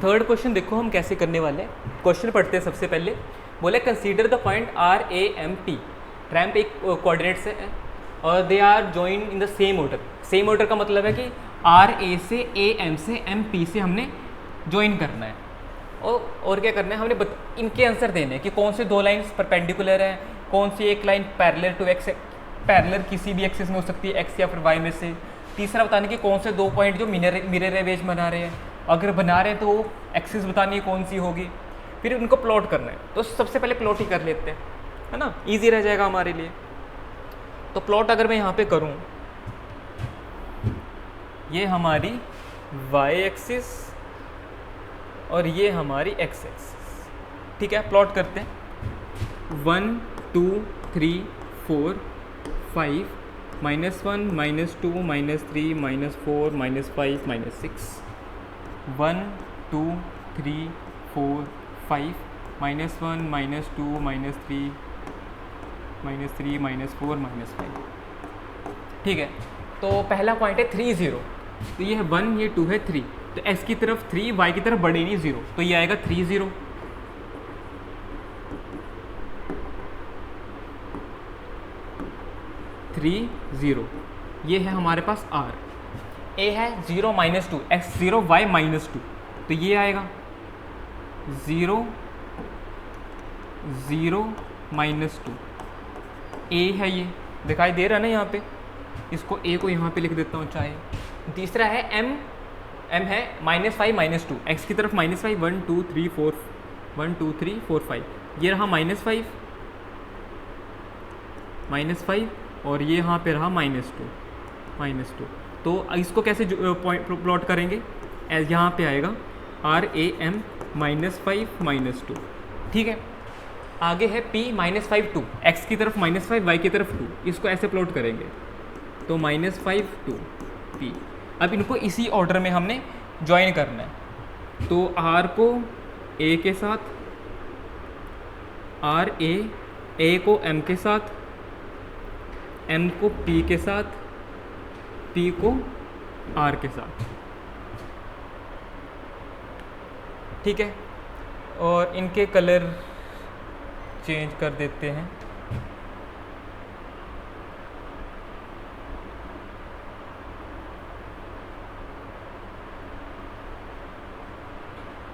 Third question देखो हम कैसे करने वाले हैं। क्वेश्चन पढ़ते हैं सबसे पहले। बोले consider the point R A M P. Ramp एक कोऑर्डिनेट्स है और they are join in the same order. Same order का मतलब है कि आर ए से ए एम से एम पी से हमने ज्वाइन करना है और क्या करना है, हमने इनके आंसर देने हैं कि कौन से दो लाइन्स परपेंडिकुलर है, कौन सी एक line parallel to X, parallel किसी भी एक्सिस में हो सकती है, एक्स या फिर वाई में से। तीसरा बताने कि कौन से दो पॉइंट जो मिरर इमेज बना रहे हैं, अगर बना रहे हैं तो एक्सिस बतानी है कौन सी होगी, फिर उनको प्लॉट करना है। तो सबसे पहले प्लॉट ही कर लेते हैं, है ना, ईजी रह जाएगा हमारे लिए। तो प्लॉट अगर मैं यहाँ पे करूँ, ये हमारी वाई एक्सिस और ये हमारी एक्स एक्सिस, ठीक है। प्लॉट करते हैं। 1 2 3 4 5 -1 -2 -3 -4 -5 -6 1 2 3 4 5 -1 -2 -3 -4 -5, ठीक है। तो पहला पॉइंट है 3 0, तो ये है 1, ये 2 है 3, तो x की तरफ 3, y की तरफ बढ़े नहीं 0, तो ये आएगा 3 0। ये है हमारे पास r। a है 0 -2, x 0 y -2, तो ये आएगा 0 0 -2। a है, ये दिखाई दे रहा है ना यहाँ पे, इसको a को यहाँ पे लिख देता हूँ चाहे। तीसरा है m है -5 -2, x की तरफ -5 1 2 3 4 1 2 3 4 5, ये रहा -5 और ये यहाँ पे रहा -2। तो इसको कैसे पॉइंट प्लॉट करेंगे, यहाँ पे आएगा RAM -5 -2, ठीक है। आगे है P -5 2, x की तरफ -5 y की तरफ 2, इसको ऐसे प्लॉट करेंगे, तो -5 2 P। अब इनको इसी ऑर्डर में हमने ज्वाइन करना है। तो R को A के साथ, A को M के साथ, M को P के साथ, P को R के साथ, ठीक है। और इनके कलर चेंज कर देते हैं।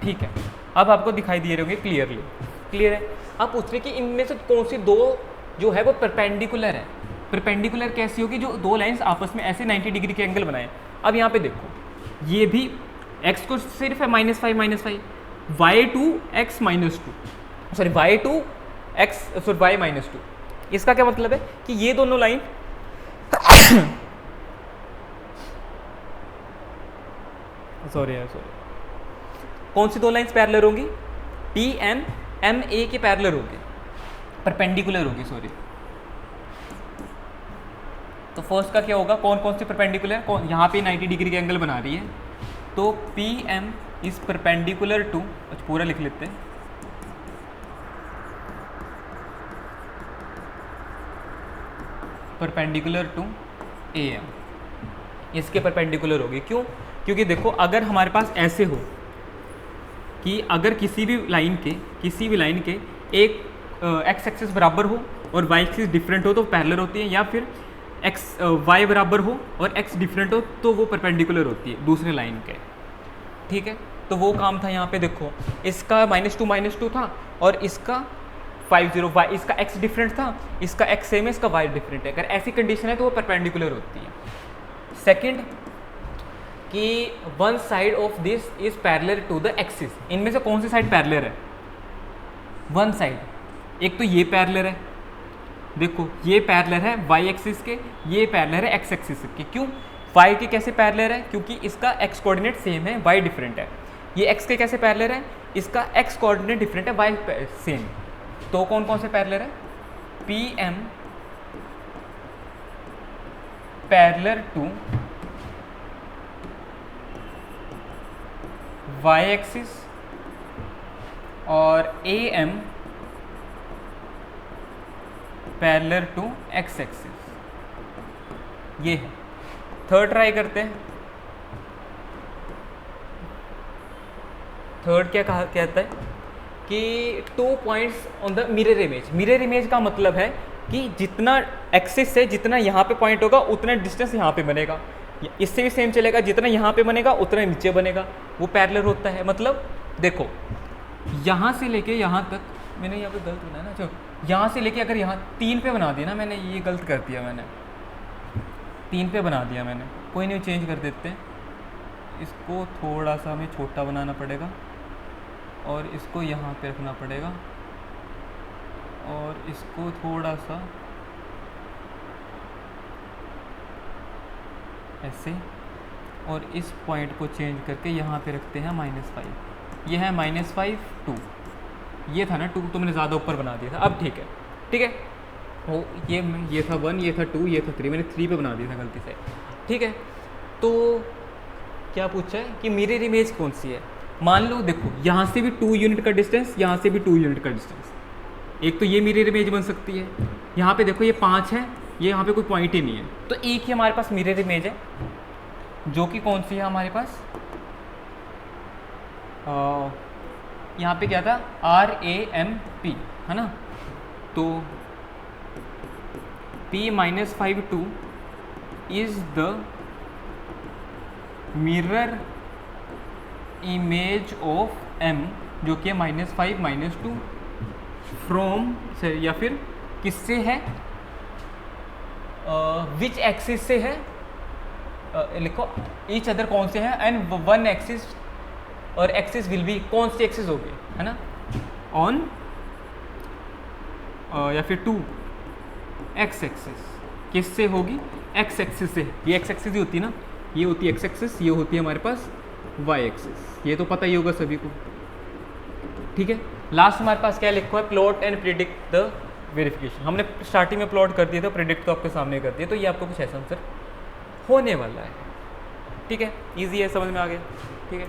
ठीक है, अब आपको दिखाई दे रहे होंगे क्लियर है। अब पूछ रहे कि इनमें से कौन सी दो जो है वो परपेंडिकुलर है। परपेंडिकुलर कैसी होगी, जो दो लाइंस आपस में ऐसे 90 डिग्री के एंगल बनाए। अब यहाँ पे देखो, ये भी x को सिर्फ है -5 y to x -2, sorry y to x sorry y -2। इसका क्या मतलब है कि ये दोनों लाइन सॉरी कौन सी दो लाइंस पैरेलल होंगी, PM MA के पैरेलल होगी, परपेंडिकुलर होगी, सॉरी। तो फर्स्ट का क्या होगा, कौन सी परपेंडिकुलर, यहाँ पे 90 डिग्री के एंगल बना रही है, तो PM इज परपेंडिकुलर टू, पूरा लिख लेते हैं, परपेंडिकुलर टू AM, इसके परपेंडिकुलर होगी। क्यों, क्योंकि देखो अगर हमारे पास ऐसे हो कि अगर किसी भी लाइन के एक x एक्सिस बराबर हो और y एक्सिस डिफरेंट हो तो पैरेलल होती है, या फिर y बराबर हो और x डिफरेंट हो तो वो परपेंडिकुलर होती है दूसरे लाइन के, ठीक है। तो वो काम था यहाँ पे। देखो इसका -2 था और इसका 5 0 y, इसका x डिफरेंट था, इसका x सेम है, इसका y डिफरेंट है। अगर ऐसी कंडीशन है तो वो परपेंडिकुलर होती है। सेकंड कि one side of this is parallel to the axis. इनमें से कौन सी साइड पैरेलल है, वन साइड। एक तो ये पैरेलल है, देखो ये पैरेलल है y एक्सिस के, ये पैरेलल है x एक्सिस के। क्यों, y के कैसे पैरेलल है, क्योंकि इसका x कोऑर्डिनेट सेम है, y डिफरेंट है। ये x के कैसे पैरेलल है, इसका x कोऑर्डिनेट डिफरेंट है, y सेम। तो कौन से पैरेलल है, PM parallel to y axis और AM parallel to x axis, ये है। थर्ड ट्राई करते हैं। थर्ड क्या कहा कहता है कि 2 points on the mirror image. Mirror image का मतलब है कि जितना एक्सिस से जितना यहाँ पे पॉइंट होगा उतना डिस्टेंस यहाँ पे बनेगा। इससे भी सेम चलेगा, जितना यहाँ पे बनेगा उतना नीचे बनेगा, वो पैरेलल होता है। मतलब देखो यहाँ से लेके यहाँ तक, मैंने यहाँ पे गलत बनाया ना, चलो यहाँ से लेके अगर यहाँ 3 पे बना दिया ना मैंने, ये गलत कर दिया मैंने, 3 पे बना दिया मैंने, कोई नहीं चेंज कर देते हैं। इसको थोड़ा सा हमें छोटा बनाना पड़ेगा और इसको यहाँ पे रखना पड़ेगा और इसको थोड़ा सा ऐसे, और इस पॉइंट को चेंज करके यहाँ पे रखते हैं -5। ये है -5 2, ये था ना 2 तो मैंने ज़्यादा ऊपर बना दिया था। अब ठीक है, ठीक है, वो ये था 1, ये था 2, ये था 3, मैंने 3 पे बना दिया था गलती से। ठीक है, तो क्या पूछा है कि मिरर इमेज कौन सी है। मान लो देखो यहाँ से भी 2 यूनिट का डिस्टेंस, यहाँ से भी 2 यूनिट का डिस्टेंस, एक तो ये मिरर इमेज बन सकती है। यहाँ पे देखो ये 5 है, ये यहाँ पे कोई पॉइंट ही नहीं है, तो एक ही हमारे पास मिरर इमेज है जो कि कौन सी है हमारे पास, यहाँ पे क्या था RAMP है ना, तो P-5 2 is the mirror image of M, जो कि है -5 -2 फ्रॉम से, या फिर किससे है, विच एक्सिस से है, लिखो ईच अदर कौन से हैं, एंड 1 एक्सिस और एक्सिस विल बी, कौन सी एक्सिस होगी है ना, ऑन या फिर 2 x एक्सिस, किससे होगी, x एक्सिस से। ये x एक्सिस ही होती है ना, ये होती है x एक्सिस, ये होती है हमारे पास y एक्सिस, ये तो पता ही होगा सभी को। ठीक है, लास्ट हमारे पास क्या लिखा है, plot and predict the verification. हमने स्टार्टिंग में प्लॉट कर दिया था, प्रिडिक्ट तो आपके सामने कर दिया, तो ये आपको कुछ ऐसा आंसर होने वाला है। ठीक है, ईजी है, समझ में आ गया। ठीक है।